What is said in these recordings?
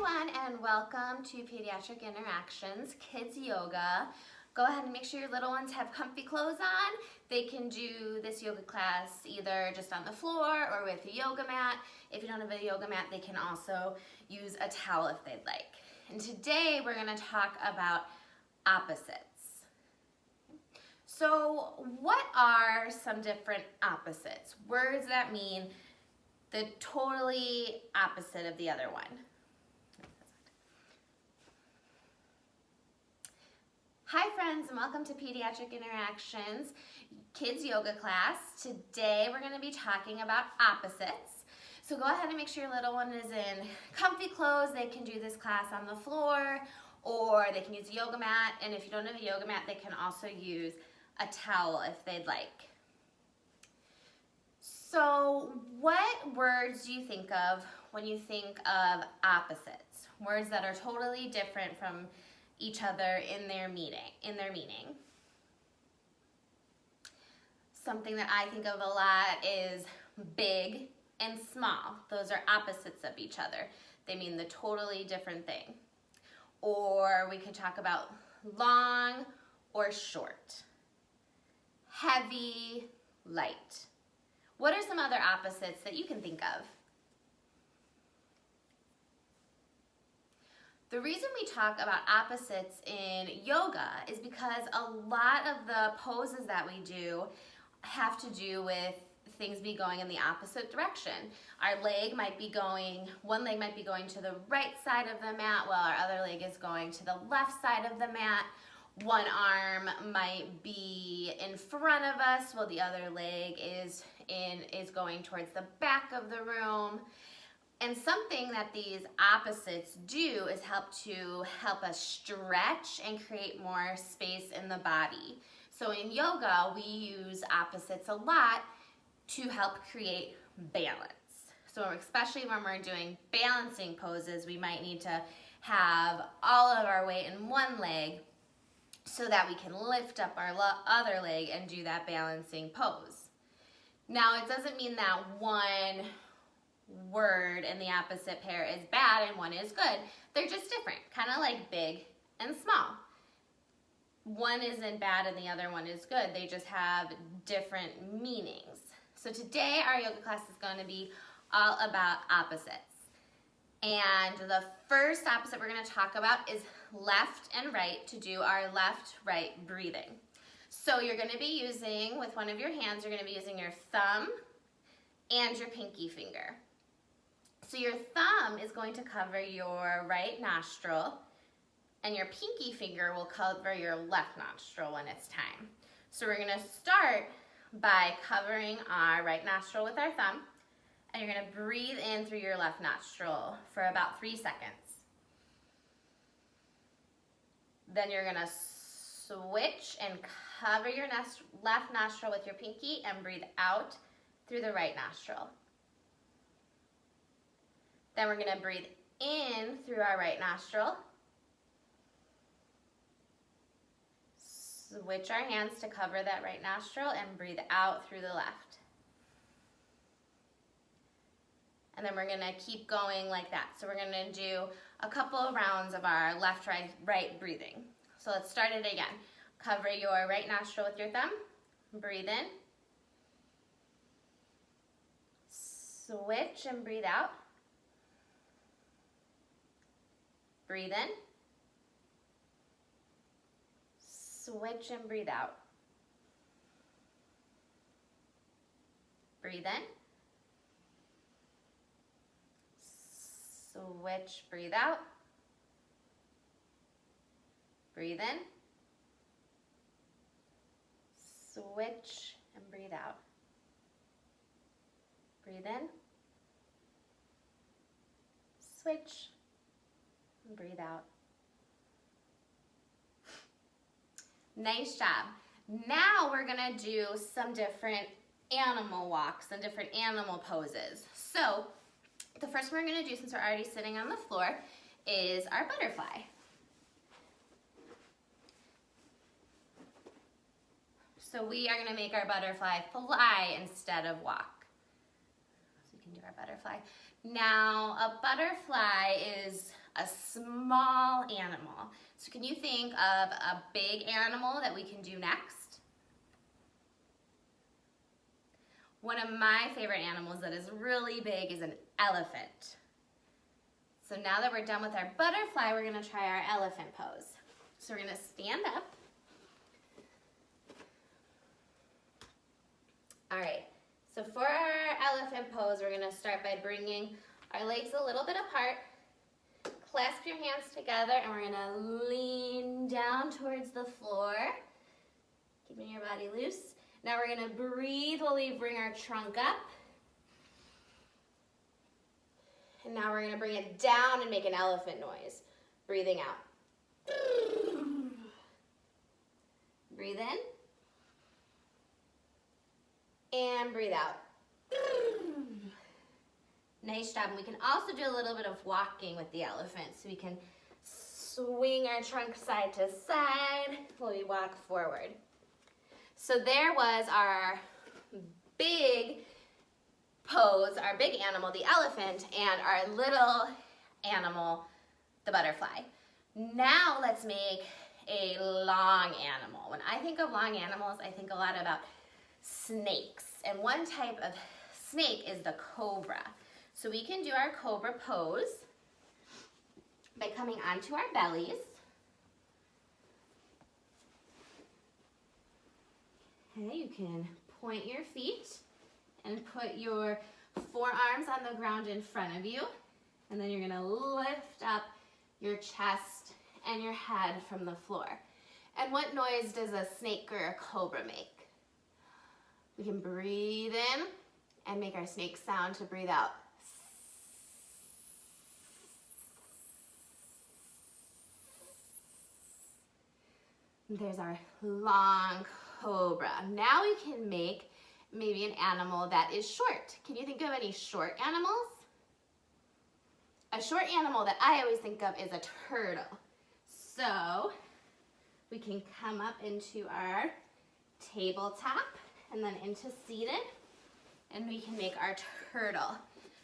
everyone, and welcome to Pediatric Interactions Kids Yoga. Go ahead and make sure your little ones have comfy clothes on. They can do this yoga class either just on the floor or with a yoga mat. If you don't have a yoga mat, they can also use a towel if they'd like. And today we're going to talk about opposites. So what are some different opposites? Words that mean the totally opposite of the other one. Hi friends, and welcome to Pediatric Interactions Kids Yoga class. Today we're going to be talking about opposites. So go ahead and make sure your little one is in comfy clothes. They can do this class on the floor, or they can use a yoga mat, and if you don't have a yoga mat, they can also use a towel if they'd like. So what words do you think of when you think of opposites? Words that are totally different from each other in their meaning. Something that I think of a lot is big and small. Those are opposites of each other. They mean the totally different thing. Or we could talk about long or short, heavy, light. What are some other opposites that you can think of? The reason we talk about opposites in yoga is because a lot of the poses that we do have to do with things going in the opposite direction. Our leg might be going, one leg might be going to the right side of the mat while our other leg is going to the left side of the mat. One arm might be in front of us while the other leg is going towards the back of the room. And something that these opposites do is help us stretch and create more space in the body. So in yoga, we use opposites a lot to help create balance. So especially when we're doing balancing poses, we might need to have all of our weight in one leg so that we can lift up our other leg and do that balancing pose. Now, it doesn't mean that one word in the opposite pair is bad and one is good. They're just different, kind of like big and small. One isn't bad and the other one is good. They just have different meanings. So today our yoga class is going to be all about opposites. And the first opposite we're going to talk about is left and right to do our left-right breathing. So you're going to be using, with one of your hands, you're going to be using your thumb and your pinky finger. So your thumb is going to cover your right nostril, and your pinky finger will cover your left nostril when it's time. So we're going to start by covering our right nostril with our thumb, and you're going to breathe in through your left nostril for about 3 seconds. Then you're going to switch and cover your left nostril with your pinky and breathe out through the right nostril. Then we're going to breathe in through our right nostril. Switch our hands to cover that right nostril and breathe out through the left. And then we're going to keep going like that. So we're going to do a couple of rounds of our left, right breathing. So let's start it again. Cover your right nostril with your thumb. Breathe in. Switch and breathe out. Breathe in. Switch and breathe out. Breathe in. Switch, breathe out. Breathe in. Switch and breathe out. Breathe in. Switch and breathe out. Nice job. Now we're gonna do some different animal walks and different animal poses. So the first one we're gonna do, since we're already sitting on the floor, is our butterfly. So we are gonna make our butterfly fly instead of walk. So we can do our butterfly. Now, a butterfly is a small animal. So can you think of a big animal that we can do next? One of my favorite animals that is really big is an elephant. So now that we're done with our butterfly, we're gonna try our elephant pose. So we're gonna stand up. All right, so for our elephant pose, we're gonna start by bringing our legs a little bit apart. Clasp your hands together and we're gonna lean down towards the floor, keeping your body loose. Now we're gonna breathe while we bring our trunk up. And now we're gonna bring it down and make an elephant noise. Breathing out. Breathe in. And breathe out. Nice job. And we can also do a little bit of walking with the elephant. So we can swing our trunk side to side while we walk forward. So there was our big pose, our big animal, the elephant, and our little animal, the butterfly. Now let's make a long animal. When I think of long animals, I think a lot about snakes. And one type of snake is the cobra. So we can do our cobra pose by coming onto our bellies. Okay, you can point your feet and put your forearms on the ground in front of you. And then you're gonna lift up your chest and your head from the floor. And what noise does a snake or a cobra make? We can breathe in and make our snake sound to breathe out. There's our long cobra. Now we can make maybe an animal that is short. Can you think of any short animals? A short animal that I always think of is a turtle. So we can come up into our tabletop and then into seated, and we can make our turtle.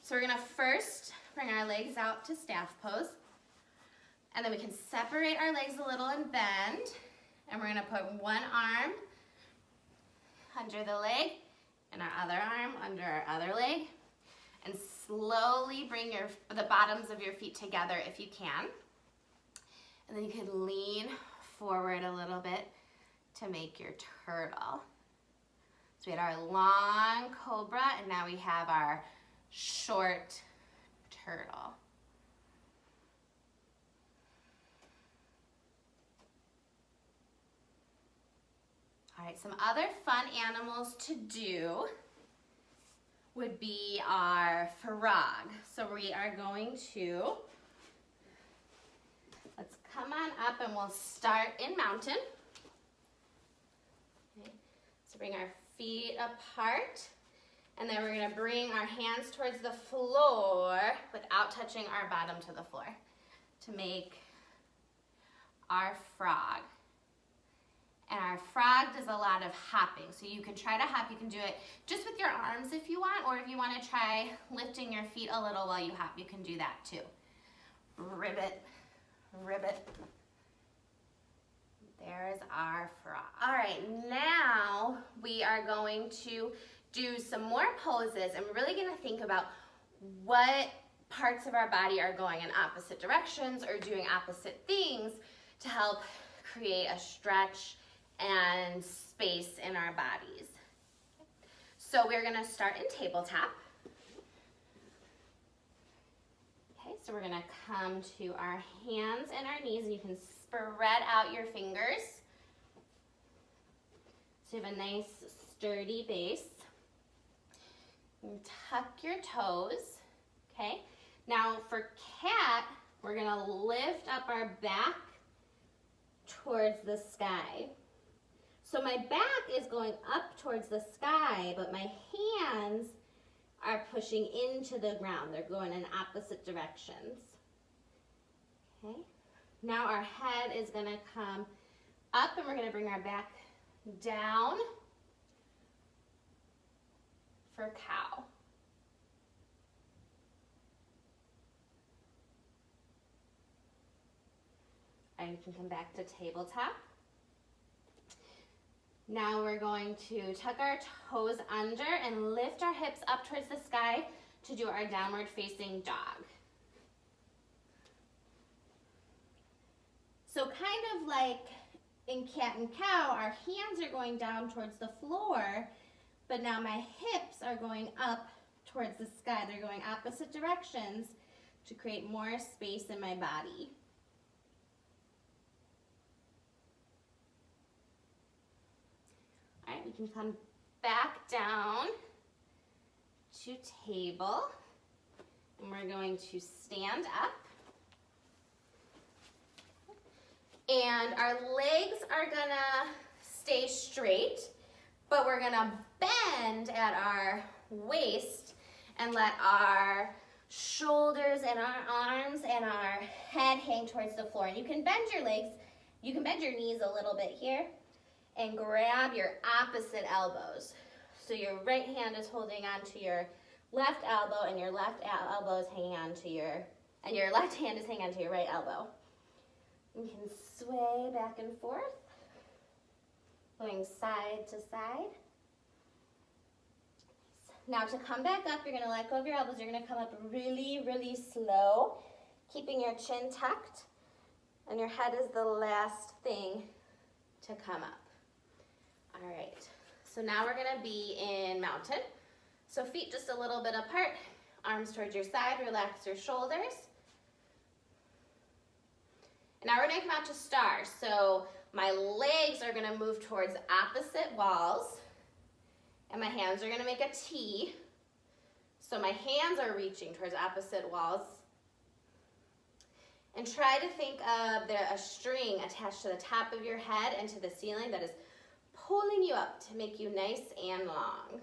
So we're gonna first bring our legs out to staff pose, and then we can separate our legs a little and bend, and we're gonna put one arm under the leg and our other arm under our other leg, and slowly bring the bottoms of your feet together if you can. And then you can lean forward a little bit to make your turtle. So we had our long cobra, and now we have our short turtle. All right, some other fun animals to do would be our frog. So we are going to, let's come on up and we'll start in mountain. Okay. So bring our feet apart, and then we're gonna bring our hands towards the floor without touching our bottom to the floor to make our frog. And our frog does a lot of hopping. So you can try to hop. You can do it just with your arms if you want, or if you want to try lifting your feet a little while you hop, you can do that too. Ribbit, ribbit. There's our frog. All right, now we are going to do some more poses, and we're really going to think about what parts of our body are going in opposite directions or doing opposite things to help create a stretch and space in our bodies. So we're gonna start in tabletop. Okay, so we're gonna come to our hands and our knees, and you can spread out your fingers. So you have a nice sturdy base. And tuck your toes, okay? Now for cat, we're gonna lift up our back towards the sky. So my back is going up towards the sky, but my hands are pushing into the ground. They're going in opposite directions. Okay. Now our head is gonna come up, and we're gonna bring our back down for cow. right, we can come back to tabletop. Now we're going to tuck our toes under and lift our hips up towards the sky to do our downward facing dog. So kind of like in cat and cow, our hands are going down towards the floor, but now my hips are going up towards the sky. They're going opposite directions to create more space in my body. All right, we can come back down to table, and we're going to stand up. And our legs are gonna stay straight, but we're gonna bend at our waist and let our shoulders and our arms and our head hang towards the floor. And you can bend your legs, you can bend your knees a little bit here and grab your opposite elbows. So your right hand is holding onto your left elbow and your left elbow is hanging onto and your left hand is hanging onto your right elbow. You can sway back and forth, going side to side. Now to come back up, you're gonna let go of your elbows. You're gonna come up really, really slow, keeping your chin tucked, and your head is the last thing to come up. All right, so now we're gonna be in mountain. So feet just a little bit apart, arms towards your side, relax your shoulders. And now we're gonna come out to stars. So my legs are gonna move towards opposite walls, and my hands are gonna make a T. So my hands are reaching towards opposite walls. And try to think of a string attached to the top of your head and to the ceiling that is pulling you up to make you nice and long.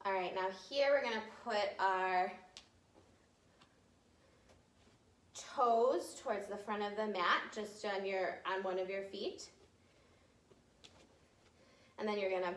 All right, now here we're gonna put our toes towards the front of the mat, just on one of your feet. And then you're gonna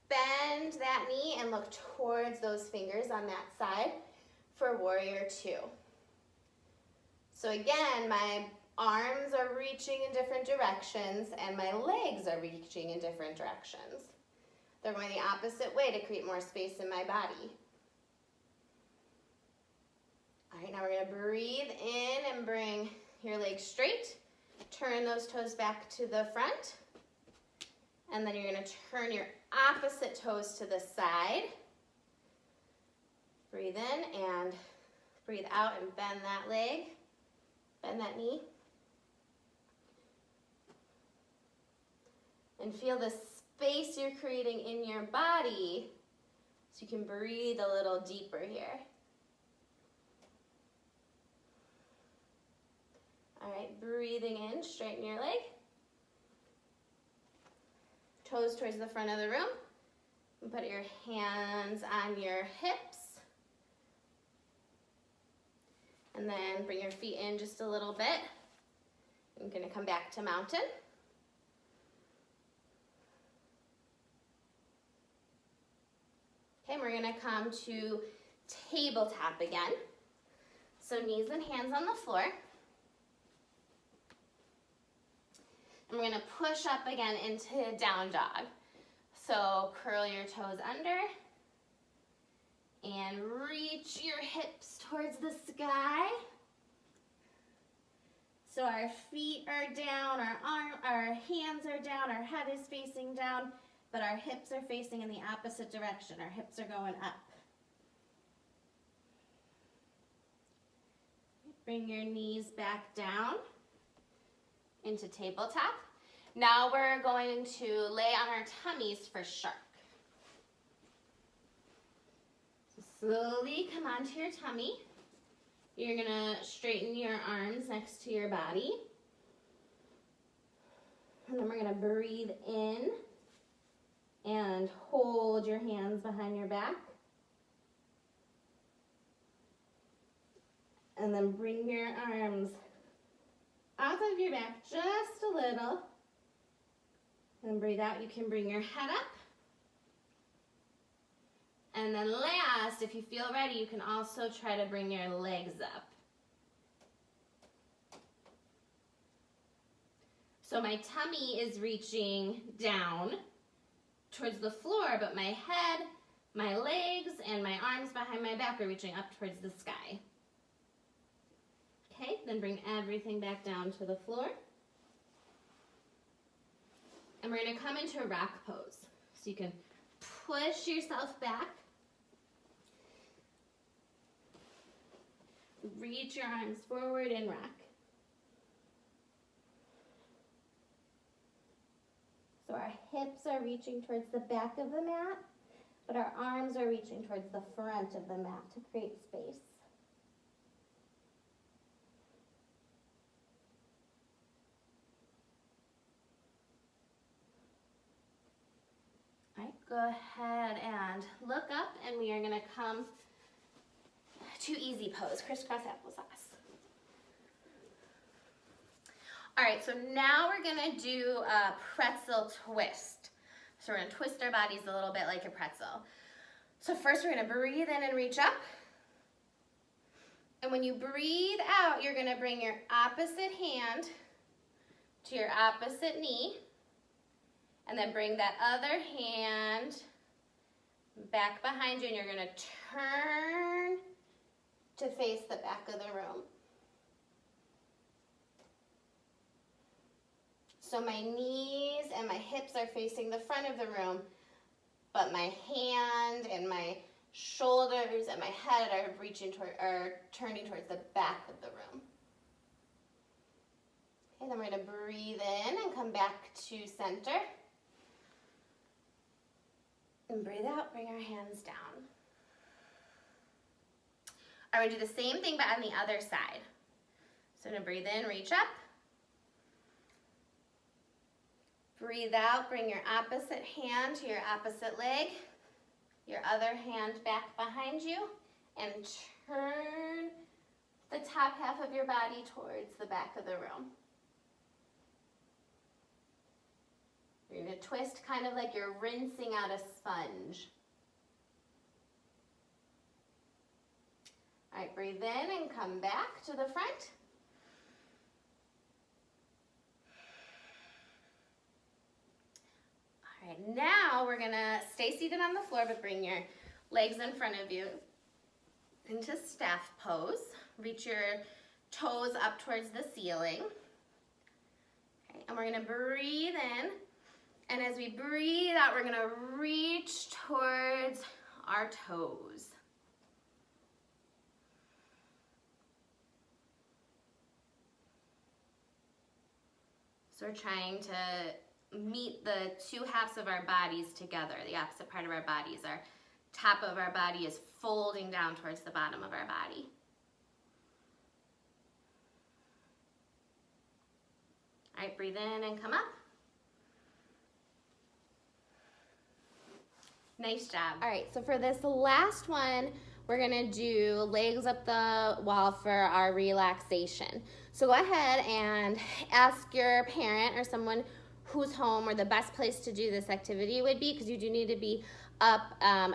bend that knee and look towards those fingers on that side for warrior two. So again, my arms are reaching in different directions and my legs are reaching in different directions. They're going the opposite way to create more space in my body. All right, now we're gonna breathe in and bring your legs straight. Turn those toes back to the front. And then you're gonna turn your opposite toes to the side. Breathe in and breathe out and bend that leg, bend that knee. And feel the space you're creating in your body so you can breathe a little deeper here. All right, breathing in, straighten your leg. Toes towards the front of the room. And put your hands on your hips. And then bring your feet in just a little bit. I'm gonna come back to mountain. Okay, we're gonna come to tabletop again. So knees and hands on the floor. And we're gonna push up again into down dog. So curl your toes under and reach your hips towards the sky. So our feet are down, our hands are down, our head is facing down, but our hips are facing in the opposite direction. Our hips are going up. Bring your knees back down into tabletop. Now we're going to lay on our tummies for shark. So slowly come onto your tummy. You're gonna straighten your arms next to your body. And then we're gonna breathe in and hold your hands behind your back. And then bring your arms out of your back just a little. And breathe out. You can bring your head up. And then last, if you feel ready, you can also try to bring your legs up. So my tummy is reaching down towards the floor, but my head, my legs, and my arms behind my back are reaching up towards the sky. Okay, then bring everything back down to the floor. And we're gonna come into a rock pose. So you can push yourself back. Reach your arms forward and rock. So our hips are reaching towards the back of the mat, but our arms are reaching towards the front of the mat to create space. All right, go ahead and look up, and we are gonna come to easy pose, crisscross applesauce. All right, so now we're gonna do a pretzel twist. So we're gonna twist our bodies a little bit like a pretzel. So first we're gonna breathe in and reach up. And when you breathe out, you're gonna bring your opposite hand to your opposite knee. And then bring that other hand back behind you, and you're gonna turn to face the back of the room. So my knees and my hips are facing the front of the room, but my hand and my shoulders and my head are turning towards the back of the room. Okay, then we're gonna breathe in and come back to center. And breathe out, bring our hands down. All right, we're gonna do the same thing but on the other side. So I'm gonna breathe in, reach up. Breathe out, bring your opposite hand to your opposite leg, your other hand back behind you, and turn the top half of your body towards the back of the room. You're gonna twist kind of like you're rinsing out a sponge. All right, breathe in and come back to the front. All right, now we're gonna stay seated on the floor, but bring your legs in front of you into staff pose. Reach your toes up towards the ceiling. Okay, and we're gonna breathe in. And as we breathe out, we're gonna reach towards our toes. So we're trying to meet the two halves of our bodies together. The opposite part of our bodies, our top of our body is folding down towards the bottom of our body. All right, breathe in and come up. Nice job. All right, so for this last one, we're gonna do legs up the wall for our relaxation. So go ahead and ask your parent or someone who's home where the best place to do this activity would be, because you do need to be up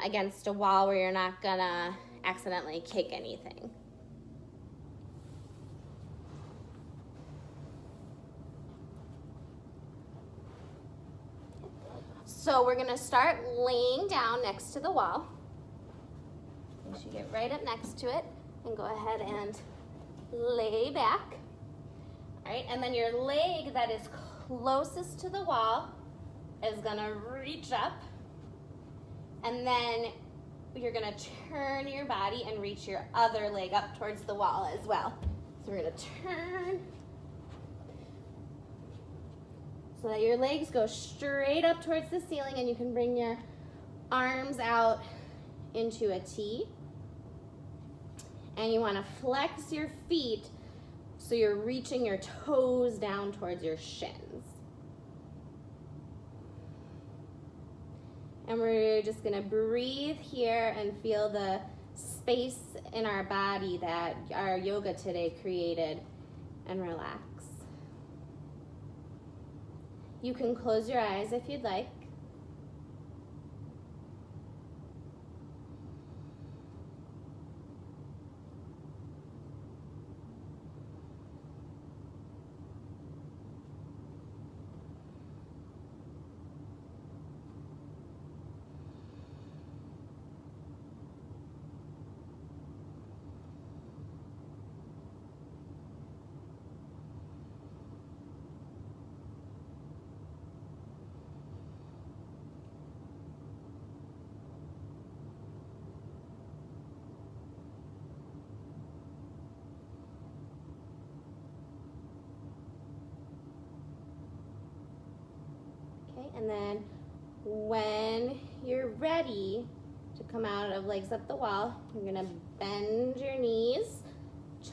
against a wall where you're not gonna accidentally kick anything. So we're gonna start laying down next to the wall. You should get right up next to it and go ahead and lay back. All right, and then your leg that is closest to the wall is gonna reach up, and then you're gonna turn your body and reach your other leg up towards the wall as well. So we're gonna turn so that your legs go straight up towards the ceiling, and you can bring your arms out into a T. And you wanna flex your feet so you're reaching your toes down towards your shins. And we're just gonna breathe here and feel the space in our body that our yoga today created, and relax. You can close your eyes if you'd like. And then when you're ready to come out of legs up the wall, you're gonna bend your knees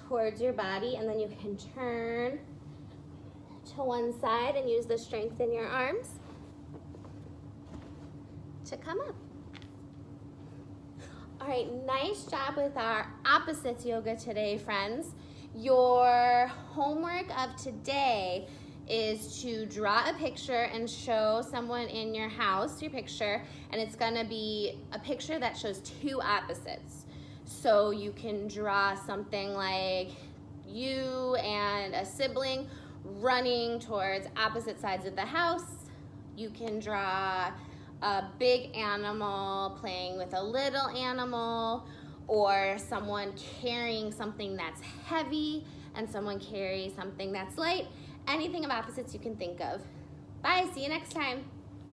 towards your body, and then you can turn to one side and use the strength in your arms to come up. All right, nice job with our opposites yoga today, friends. Your homework of today is to draw a picture and show someone in your house your picture, and it's gonna be a picture that shows two opposites. So you can draw something like you and a sibling running towards opposite sides of the house. You can draw a big animal playing with a little animal, or someone carrying something that's heavy and someone carries something that's light. Anything of opposites you can think of. Bye, see you next time.